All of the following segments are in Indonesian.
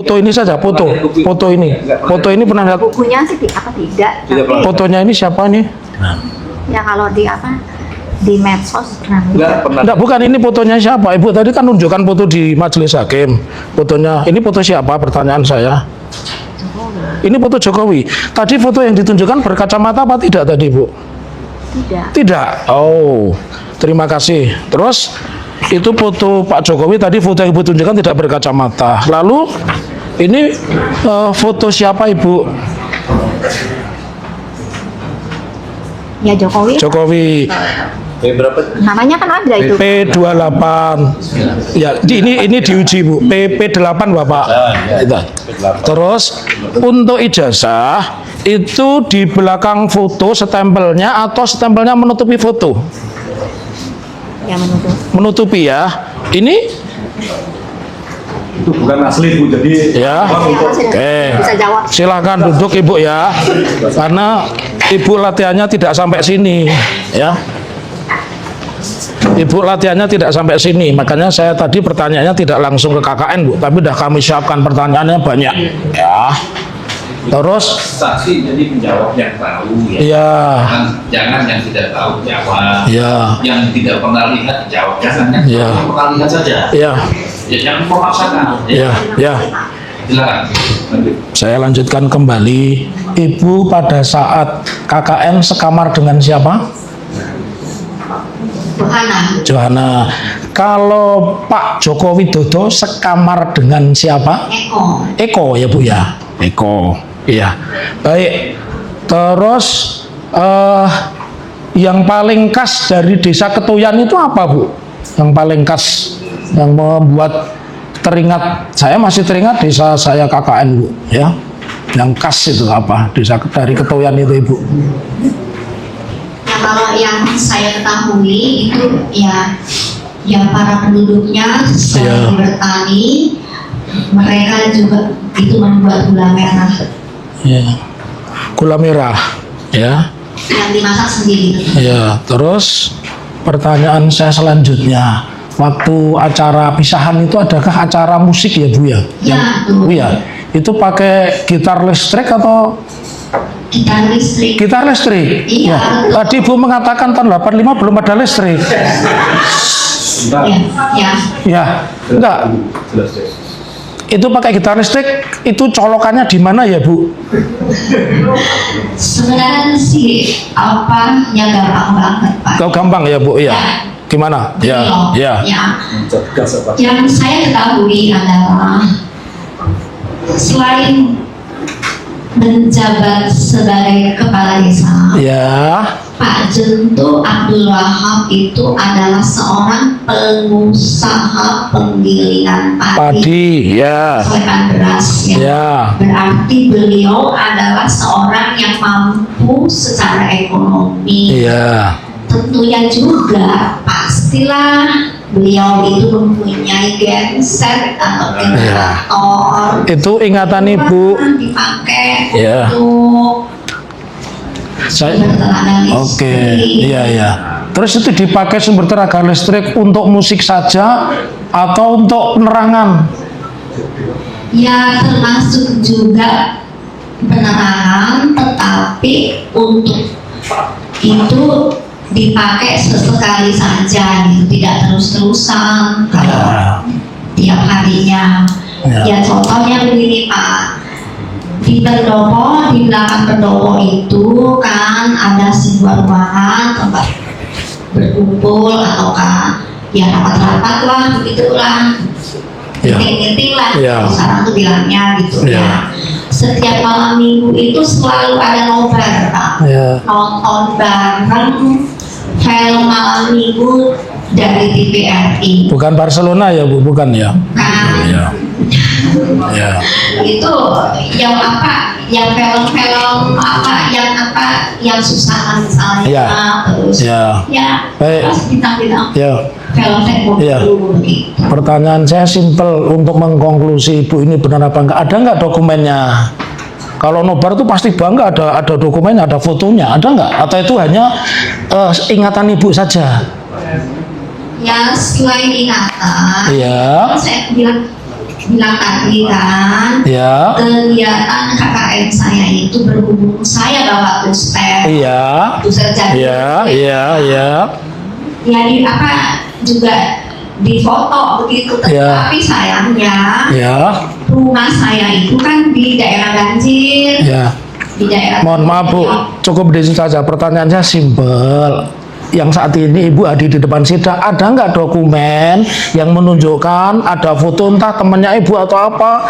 Foto ini saja, foto ini pernah lihat? Bukunya sih tidak, tapi Fotonya ini siapa nih? ya kalau di medsos Enggak, bukan, ini fotonya siapa? Ibu tadi kan nunjukkan foto di majelis hakim. Fotonya, ini foto siapa? Pertanyaan saya. Ini foto Jokowi. Tadi foto yang ditunjukkan berkacamata apa tidak tadi, Bu? Tidak. Oh, terima kasih. Terus itu foto Pak Jokowi tadi, foto yang Ibu tunjukkan tidak berkacamata. Lalu ini foto siapa, Ibu? ya Jokowi. Berapa? Namanya kan ada itu. P28. Ya, ini diuji, Bu. PP8 Bapak. Itu. Terus untuk ijazah itu di belakang foto stempelnya atau stempelnya menutupi foto? Ya Menutupi ya. Ini Itu bukan asli, Bu. Jadi ya. Oke. Bisa jawab. Silakan duduk, Ibu ya. Karena Ibu latihannya tidak sampai sini, ya. Ibu latihannya tidak sampai sini, makanya saya tadi pertanyaannya tidak langsung ke KKN, Bu, tapi udah kami siapkan pertanyaannya banyak, ya. Terus saksi jadi menjawab yang tahu ya. Iya. Jangan yang tidak tahu jawab. Iya. Yang tidak pernah lihat jawab. Jangan yang Iya. pernah lihat saja. Iya. Ya, jangan memaksakan. Iya. Iya. Silakan. Lanjut. Saya lanjutkan kembali. Ibu pada saat KKN sekamar dengan siapa? Johana. Kalau Pak Joko Widodo sekamar dengan siapa? Eko ya, Bu ya. Eko. Iya. Baik. Terus yang paling khas dari Desa Ketuyan itu apa, Bu? Yang paling khas yang membuat teringat, saya masih teringat desa saya KKN, Bu, ya. Yang khas itu apa? Desa dari Ketuyan itu, Ibu. Kalau yang saya ketahui itu ya para penduduknya selain bertani, mereka juga itu membuat gula merah. Ya. Gula merah, ya. Yang dimasak sendiri. Ya, terus pertanyaan saya selanjutnya, waktu acara pisahan itu adakah acara musik ya, Bu ya? Ya, Bu ya. Itu pakai gitar listrik atau gitar listrik? Gitar listrik. Iya. Ya. Tadi Bu mengatakan tahun 85 belum ada listrik. Ya. Ya, enggak. Itu pakai gitar listrik, itu colokannya di mana ya, Bu? Sebenarnya sih yang gampang banget, Pak. Kau gampang ya, Bu? Iya. Gimana? Ya, ya. Yang saya ketahui adalah selain menjabat sebagai kepala desa, Ya. Pak Jentu Abdul Wahab itu adalah seorang pengusaha penggilingan Padi, ya. selekan beras ya. Ya. Berarti beliau adalah seorang yang mampu secara ekonomi. Iya. Tentunya juga pastilah beliau itu mempunyai genset atau generator. Itu ingatan Ibu. Dipakai Ya. untuk sumber tenaga listrik. Oke, iya ya. Terus itu dipakai sumber tenaga listrik untuk musik saja atau untuk penerangan? Ya, termasuk juga penerangan, tetapi untuk itu dipakai sesekali saja, gitu, tidak terus-terusan kalau tiap harinya. Ya, contohnya begini, Pak. Di pendopo, di belakang pendopo itu kan ada sebuah ruangan tempat berkumpul ataukah ya rapat-rapat lah, begitulah, meeting lah, sekarang tuh bilangnya gitu ya. Setiap malam minggu itu selalu ada nobar, Pak. Nonton bareng film malam minggu dari TVRI. Bukan Barcelona ya, Bu? Bukan ya? Kan. Ya. Itu yang film-film yang susah misalnya, terus Baik. bintang-bintang Ya. film dulu gitu. Pertanyaan saya simpel untuk mengkonklusi Ibu ini benar apa enggak? Ada enggak dokumennya? Kalau nobar itu pasti bangga ada dokumennya, ada fotonya, ada enggak? Atau itu hanya ingatan Ibu saja? Ya, selain ingatan, Iya. saya bilang bilang tadi kan, Ya. kegiatan KKN saya itu berhubung saya bawa booster, Iya. booster Iya, iya, iya. ya di apa juga difoto begitu, Ya. tetapi sayangnya Ya. rumah saya itu kan di daerah banjir, Ya. di daerah. Mohon maaf Bu, cukup di situ saja. Pertanyaannya simpel. Yang saat ini Ibu hadir di depan sidang, ada nggak dokumen yang menunjukkan ada foto entah temannya Ibu atau apa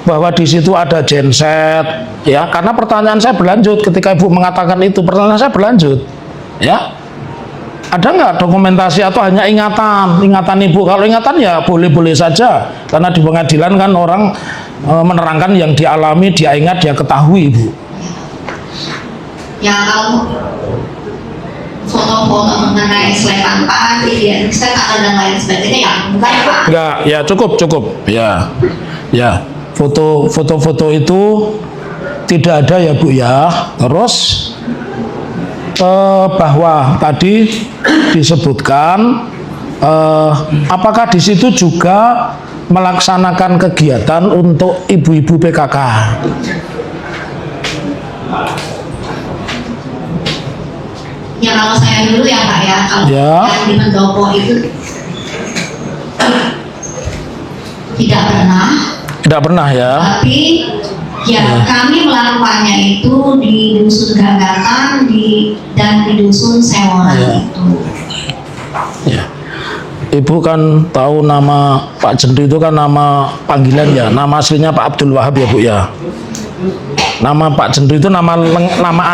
bahwa di situ ada genset, ya? Karena pertanyaan saya berlanjut ketika Ibu mengatakan itu, pertanyaan saya berlanjut, ya? Ada nggak dokumentasi atau hanya ingatan Ibu? Kalau ingatan ya boleh-boleh saja, karena di pengadilan kan orang menerangkan yang dialami, dia ingat, dia ketahui, Ibu. Ya kalau foto-foto mengenai selepan padi, identitas dan lain sebagainya ya enggak Pak. Enggak, ya cukup, ya, ya. Foto-foto itu tidak ada ya Bu ya. Terus bahwa tadi disebutkan apakah di situ juga melaksanakan kegiatan untuk ibu-ibu PKK? Ya kalau saya dulu ya Pak ya, kalau Ya. yang di pendopo itu tidak pernah, Tidak pernah ya. tapi ya kami melakukannya itu di dusun Gagatan dan di dusun Seworan Ya. itu. Ya. Ibu kan tahu nama Pak Jendri itu kan nama panggilan ya, nama aslinya Pak Abdul Wahab ya Bu ya. Nama Pak Jendri itu nama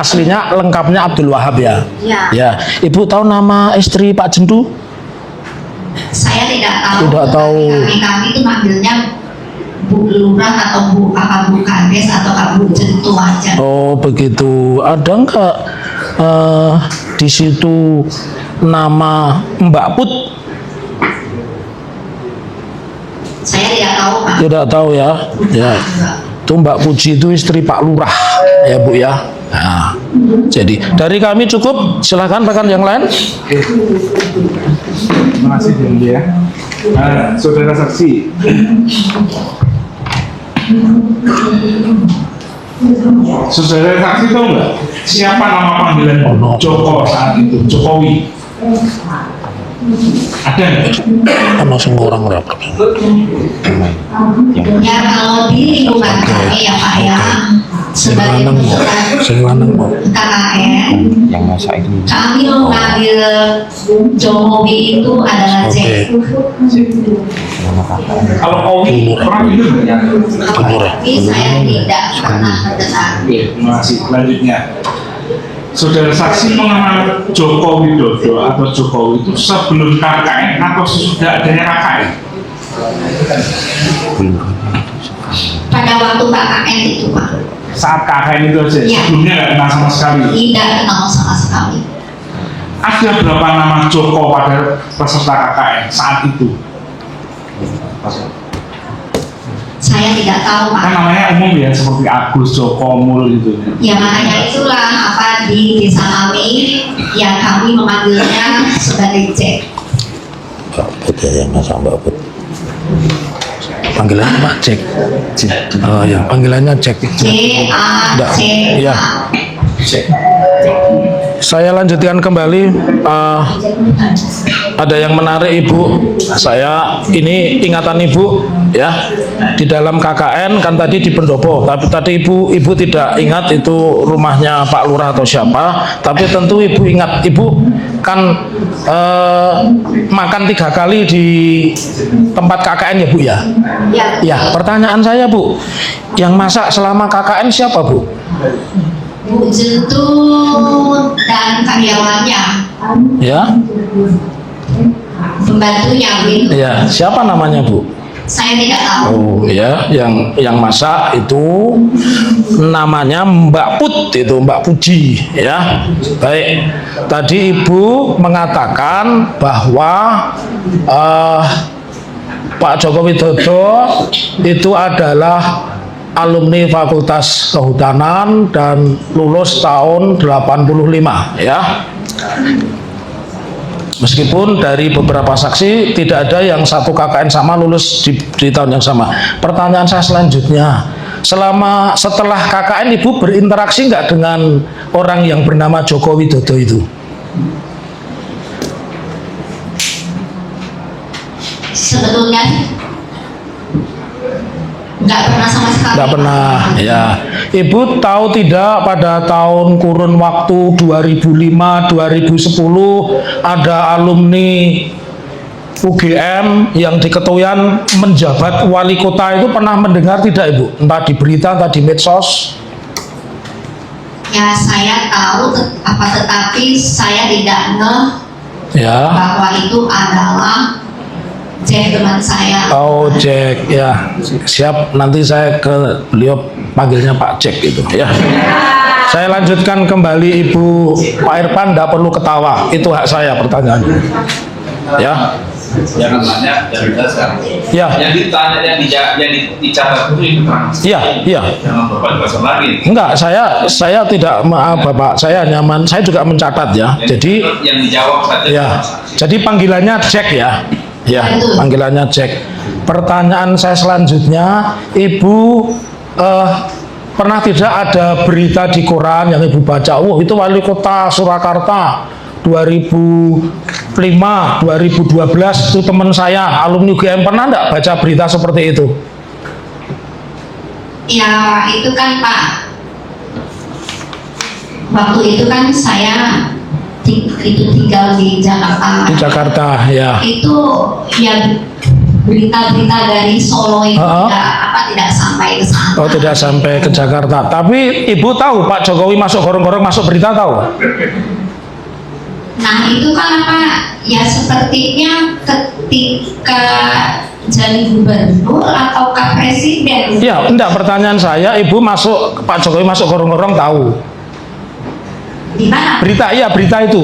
aslinya lengkapnya Abdul Wahab ya. Ya. Ya. Ibu tahu nama istri Pak Jendru? Saya tidak tahu. Tidak tahu. Kami itu manggilnya Bu Lurah atau Bu Kades atau Bu Jentu aja. Oh begitu. Ada enggak di situ nama Mbak Put? Saya tidak tahu Pak. Tidak tahu ya. Ya. Itu Mbak Puji itu istri Pak Lurah ya Bu ya. Nah, jadi dari kami cukup. Silahkan rekan yang lain. Terima kasih Dendi ya. Saudara saksi. Saudara saksi tahu nggak siapa nama panggilan Joko saat itu? Jokowi. Ada nggak? Sama semua orang berapa? Ya kalau di lingkungan kami ya Pak ya, sebagai Sing lanang mau. KKN, yang masak itu kami mengambil Jokowi itu adalah Oke. Jack. Kalau Owi pernah itu nggak? Benar ya? Tapi saya tidak pernah mendengar. Oke, terima kasih. Selanjutnya, saudara saksi mengenal Joko Widodo atau Jokowi itu sebelum KKN atau sesudah adanya KKN? Pada waktu KKN itu Pak, Saat KKN itu aja, Iya. sebelumnya nggak kenal sama sekali. tidak kenal sama sekali. Ada berapa nama Joko pada peserta KKN saat itu? Saya tidak tahu Pak. Kan namanya umum ya, seperti Agus, Joko, Mul gitu. Ya makanya itulah apa di desa kami ya kami memanggilnya sebagai Jack. Mbak Put ya, yang masak Mbak Put. Panggilannya Pak Cek. Oh ya, panggilannya Cek. C A Nggak, C iya. A. Saya lanjutkan kembali. Ada yang menarik Ibu. Saya ini ingatan Ibu ya di dalam KKN kan tadi di pendopo. Tapi tadi Ibu tidak ingat itu rumahnya Pak Lurah atau siapa. Tapi tentu Ibu ingat. Ibu kan makan 3 kali di tempat KKN ya Bu ya. Ya. Ya, pertanyaan saya Bu, yang masak selama KKN siapa Bu? Bu Jentu dan karyawannya, Ya, pembantunya Win. ya, siapa namanya Bu? Saya tidak tahu. Oh ya, yang masak itu namanya Mbak Put, itu Mbak Puji ya. Baik, tadi Ibu mengatakan bahwa Pak Joko Widodo itu adalah alumni Fakultas Kehutanan dan lulus tahun 85 ya. Meskipun dari beberapa saksi tidak ada yang satu KKN sama lulus di tahun yang sama. Pertanyaan saya selanjutnya, setelah KKN Ibu berinteraksi nggak dengan orang yang bernama Joko Widodo itu? Sebetulnya nggak pernah sama sekali. Nggak pernah, ya. Ibu tahu tidak pada tahun kurun waktu 2005-2010 ada alumni UGM yang di Ketuyan menjabat wali kota itu pernah mendengar tidak Ibu? Entah di berita, entah di medsos? Ya saya tahu, tetapi saya tidak ngeh Ya. bahwa itu adalah Jack teman saya. Oh Jack, ya siap, nanti saya ke beliau panggilnya Pak Jack itu ya. Saya lanjutkan kembali Ibu. Pak Irfan tidak perlu ketawa, itu hak saya pertanyaannya. Ya. Jangan tanya, jangan jelaskan. Ya. Yang ditanya, yang dicatat itu keterangan. Iya, iya. Jangan berbalas lagi. Enggak, saya tidak, maaf Bapak, saya nyaman, saya juga mencatat ya. Jadi yang dijawab saja. ya, jadi panggilannya Jack ya. Ya, panggilannya Jack. Pertanyaan saya selanjutnya, Ibu pernah tidak ada berita di koran yang Ibu baca, wah itu wali kota Surakarta 2005, 2012 itu teman saya alumni UGM, pernah enggak baca berita seperti itu? Ya itu kan Pak, waktu itu kan saya itu tinggal di Jakarta. Di Jakarta, ya. Itu ya berita-berita dari Solo itu tidak sampai ke sana. Oh, tidak sampai ke Jakarta. Tapi Ibu tahu Pak Jokowi masuk gorong-gorong masuk berita, tahu? Nah itu kan ya sepertinya ketika jadi gubernur ataukah presiden. Ya, enggak, pertanyaan saya, Ibu masuk, Pak Jokowi masuk gorong-gorong tahu? Di mana? Berita, iya berita itu.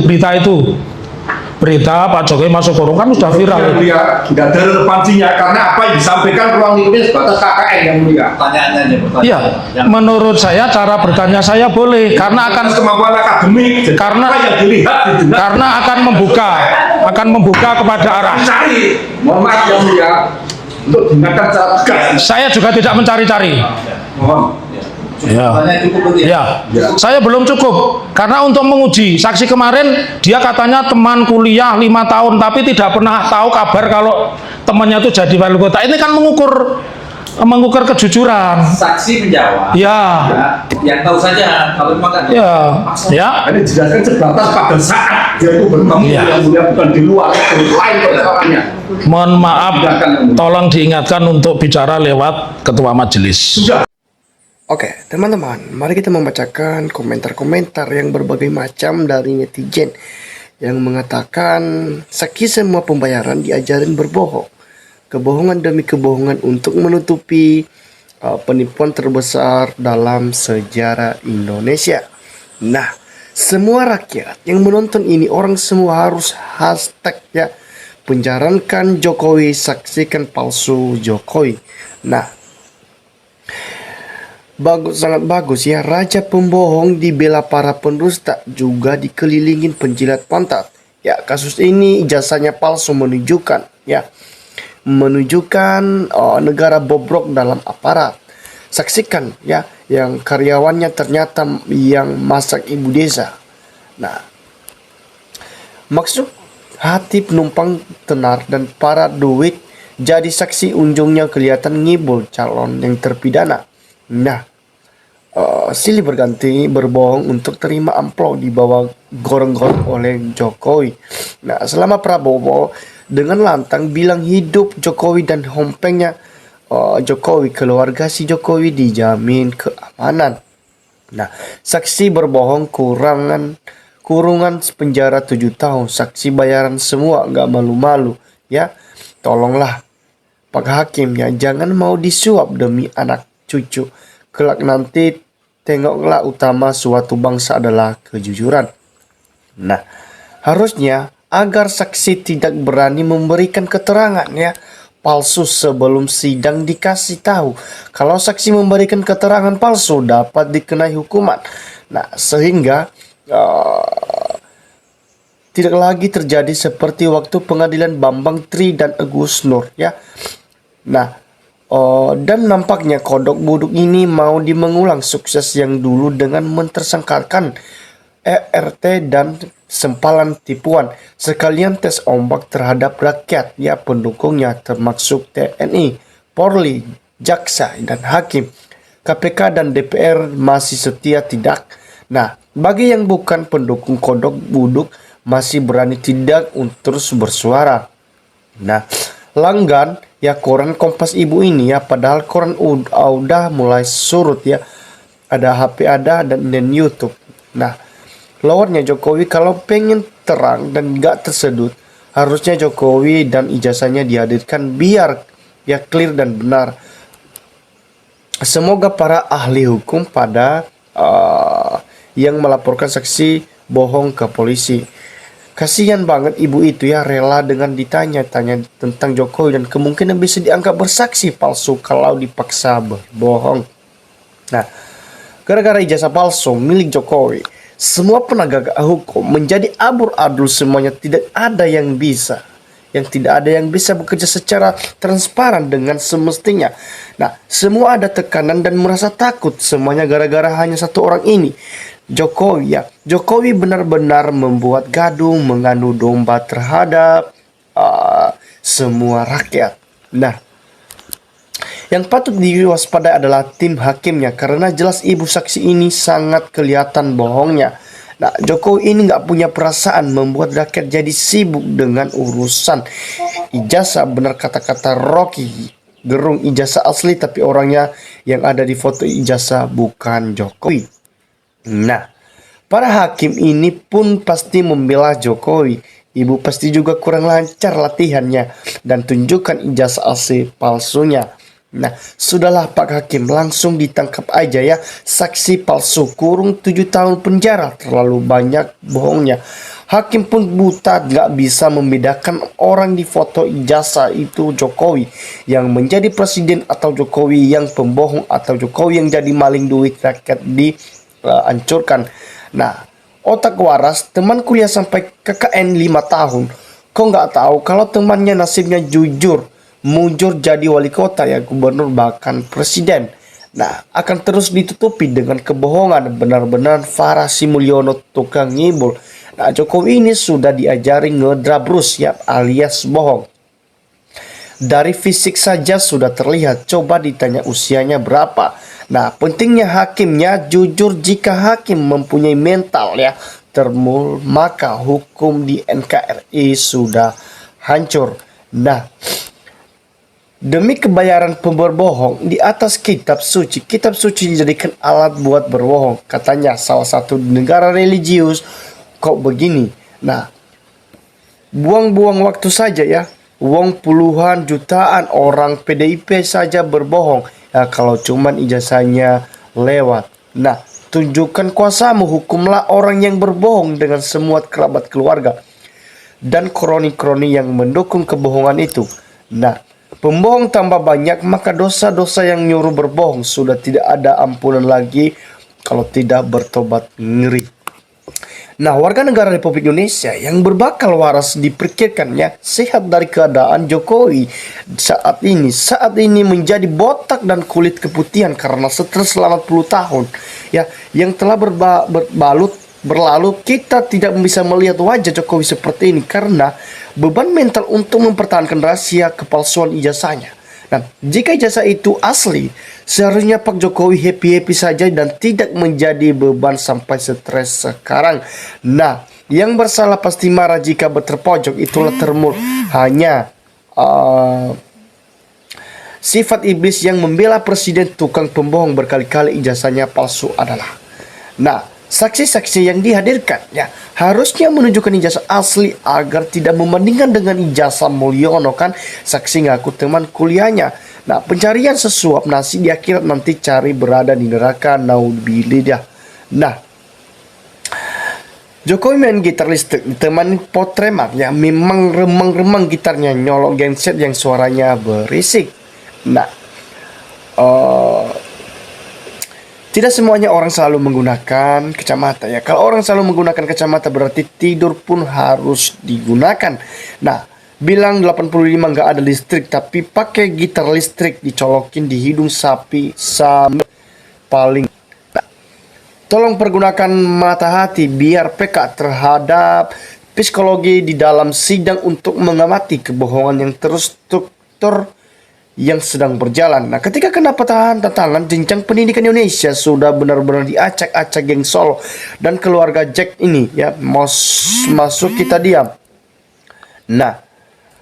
Berita Pak Jokowi masuk gorong kan sudah viral. Dia tidak ada relevansinya karena apa yang disampaikan ruang lingkupnya sebatas KKN yang mulia. Pertanyaannya aja, pertanyaan. Iya, menurut saya cara bertanya saya boleh karena akan kemampuan akademik. Karena apa yang dilihat didengar. Karena akan membuka kepada arah. Cari, mohon maaf yang mulia, untuk didengarkan secara tegas. Saya juga tidak mencari-cari. Mohon. Ya. Ya, saya belum cukup karena untuk menguji saksi kemarin dia katanya teman kuliah 5 tahun tapi tidak pernah tahu kabar kalau temannya itu jadi wali kota. Ini kan mengukur kejujuran. Saksi menjawab. Ya. Yang tahu saja kalau memang kan. Ya. Ya. Ini dijelaskan sebatas pada saat dia itu bertemu yang mulia, bukan di luar lain persoalannya. Mohon maaf, tolong diingatkan untuk bicara lewat ketua majelis. Sudah. Oke, teman-teman, mari kita membacakan komentar-komentar yang berbagai macam dari netizen yang mengatakan saksi semua pembayaran diajarin berbohong. Kebohongan demi kebohongan untuk menutupi penipuan terbesar dalam sejarah Indonesia. Nah, semua rakyat yang menonton ini, orang semua harus hashtag ya, penjarakan Jokowi, saksikan palsu Jokowi. Nah, sangat bagus ya, raja pembohong dibela para pendusta, juga dikelilingin penjilat pantat. Ya, kasus ini ijazahnya palsu menunjukkan negara bobrok dalam aparat. Saksikan ya, yang karyawannya ternyata yang masak ibu desa. Nah, maksud hati penumpang tenar dan para duit jadi saksi, ujungnya kelihatan ngibul calon yang terpidana. Nah, silih berganti berbohong untuk terima amplop dibawa gorong-gorong oleh Jokowi. Nah, selama Prabowo dengan lantang bilang hidup Jokowi dan hompengnya Jokowi, keluarga si Jokowi dijamin keamanan. Nah, saksi berbohong kurungan penjara 7 tahun, saksi bayaran semua, nggak malu-malu ya. Tolonglah Pak Hakim ya, jangan mau disuap demi anak cucu. Kelak nanti tengoklah, utama suatu bangsa adalah kejujuran. Nah, harusnya agar saksi tidak berani memberikan keterangan ya palsu sebelum sidang dikasih tahu. Kalau saksi memberikan keterangan palsu dapat dikenai hukuman. Nah, sehingga tidak lagi terjadi seperti waktu pengadilan Bambang Tri dan Agus Nur ya. Nah, dan nampaknya kodok buduk ini mau mengulang sukses yang dulu dengan mentersangkakan ERT dan sempalan tipuan sekalian tes ombak terhadap rakyat ya pendukungnya termasuk TNI, Polri, jaksa dan hakim. KPK dan DPR masih setia tidak. Nah, bagi yang bukan pendukung kodok buduk masih berani tidak untuk terus bersuara. Nah, langgan ya koran Kompas Ibu ini ya, padahal koran udah mulai surut ya. Ada HP ada dan YouTube. Nah, lawannya Jokowi kalau pengen terang dan gak tersedut, harusnya Jokowi dan ijazahnya dihadirkan biar ya clear dan benar. Semoga para ahli hukum pada yang melaporkan saksi bohong ke polisi. Kasihan banget ibu itu ya, rela dengan ditanya-tanya tentang Jokowi dan kemungkinan bisa dianggap bersaksi palsu kalau dipaksa berbohong. Nah, gara-gara ijazah palsu milik Jokowi, semua penegak hukum menjadi abur-adul semuanya, tidak ada yang bisa. Yang tidak ada yang bisa bekerja secara transparan dengan semestinya. Nah, semua ada tekanan dan merasa takut semuanya gara-gara hanya satu orang ini. Jokowi ya. Jokowi benar-benar membuat gaduh, mengadu domba terhadap semua rakyat. Nah, yang patut diwaspadai adalah tim hakimnya karena jelas ibu saksi ini sangat kelihatan bohongnya. Nah, Jokowi ini nggak punya perasaan membuat rakyat jadi sibuk dengan urusan ijazah. Benar kata-kata Rocky Gerung, ijazah asli tapi orangnya yang ada di foto ijazah bukan Jokowi. Nah, para hakim ini pun pasti membela Jokowi. Ibu pasti juga kurang lancar latihannya dan tunjukkan ijazah asli palsunya. Nah, sudahlah Pak Hakim, langsung ditangkap aja ya. Saksi palsu kurung 7 tahun penjara, terlalu banyak bohongnya. Hakim pun buta, gak bisa membedakan orang di foto ijazah itu Jokowi yang menjadi presiden atau Jokowi yang pembohong atau Jokowi yang jadi maling duit rakyat dihancurkan. Nah, otak waras, teman kuliah sampai KKN 5 tahun. Kok gak tahu kalau temannya nasibnya jujur, mujur jadi wali kota ya, gubernur bahkan presiden. Nah, akan terus ditutupi dengan kebohongan. Benar-benar Farah Simulyono tukang ngibul. Nah, Jokowi ini sudah diajari ngedrabrus ya, alias bohong. Dari fisik saja sudah terlihat, coba ditanya usianya berapa. Nah, pentingnya hakimnya jujur. Jika hakim mempunyai mental ya termul, maka hukum di NKRI sudah hancur. Nah, demi kebayaran pemberbohong di atas kitab suci dijadikan alat buat berbohong. Katanya salah satu negara religius kok begini. Nah, buang-buang waktu saja ya. Uang puluhan jutaan orang PDIP saja berbohong. Ya, kalau cuman ijazahnya lewat. Nah, tunjukkan kuasamu, hukumlah orang yang berbohong dengan semua kerabat keluarga dan kroni-kroni yang mendukung kebohongan itu. Nah, pembohong tambah banyak, maka dosa-dosa yang nyuruh berbohong sudah tidak ada ampunan lagi kalau tidak bertobat. Ngeri. Nah, warga negara Republik Indonesia yang berbakal waras diperkirakannya sehat dari keadaan Jokowi saat ini menjadi botak dan kulit keputihan karena stres selama 10 tahun ya yang telah berlalu. Kita tidak bisa melihat wajah Jokowi seperti ini karena beban mental untuk mempertahankan rahasia kepalsuan ijazahnya. Nah, jika ijazah itu asli, seharusnya Pak Jokowi happy-happy saja dan tidak menjadi beban sampai stres sekarang. Nah, yang bersalah pasti marah jika berterpojok, itulah termul. Hanya sifat iblis yang membela presiden tukang pembohong berkali-kali ijazahnya palsu adalah. Nah, saksi-saksi yang dihadirkan ya harusnya menunjukkan ijazah asli agar tidak membandingkan dengan ijazah Mulyono kan saksi ngaku teman kuliahnya. Nah, pencarian sesuap nasi di akhirat nanti cari berada di neraka, naudzubillah. Nah, Jokowi main gitar listrik ditemani potremat ya, memang remang-remang gitarnya, nyolok genset yang suaranya berisik. Nah, Tidak semuanya orang selalu menggunakan kacamata ya. Kalau orang selalu menggunakan kacamata berarti tidur pun harus digunakan. Nah, bilang 85 nggak ada listrik, tapi pakai gitar listrik dicolokin di hidung sapi sampai paling. Nah, tolong pergunakan mata hati biar peka terhadap psikologi di dalam sidang untuk mengamati kebohongan yang terstruktur yang sedang berjalan. Nah, ketika kena patahan tantangan, jenjang pendidikan Indonesia sudah benar-benar diacak-acak geng Solo dan keluarga Jack ini ya, masuk kita diam. Nah,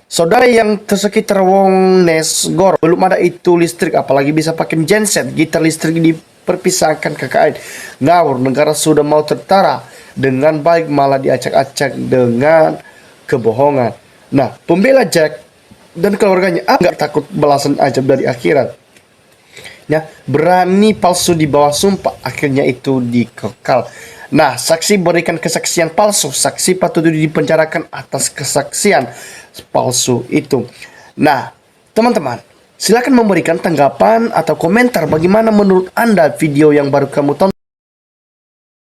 saudara yang tersekitar Wong Nesgor belum ada itu listrik, apalagi bisa pakai genset. Gitar listrik diperpisahkan KKN. Ngawur, negara sudah mau tertara dengan baik malah diacak-acak dengan kebohongan. Nah, pembela Jack dan keluarganya nggak takut balasan ajab dari akhirat. Ya, berani palsu di bawah sumpah, akhirnya itu dikekal. Nah, saksi berikan kesaksian palsu, saksi patut dipenjarakan atas kesaksian palsu itu. Nah, teman-teman, silakan memberikan tanggapan atau komentar bagaimana menurut Anda video yang baru kamu tonton.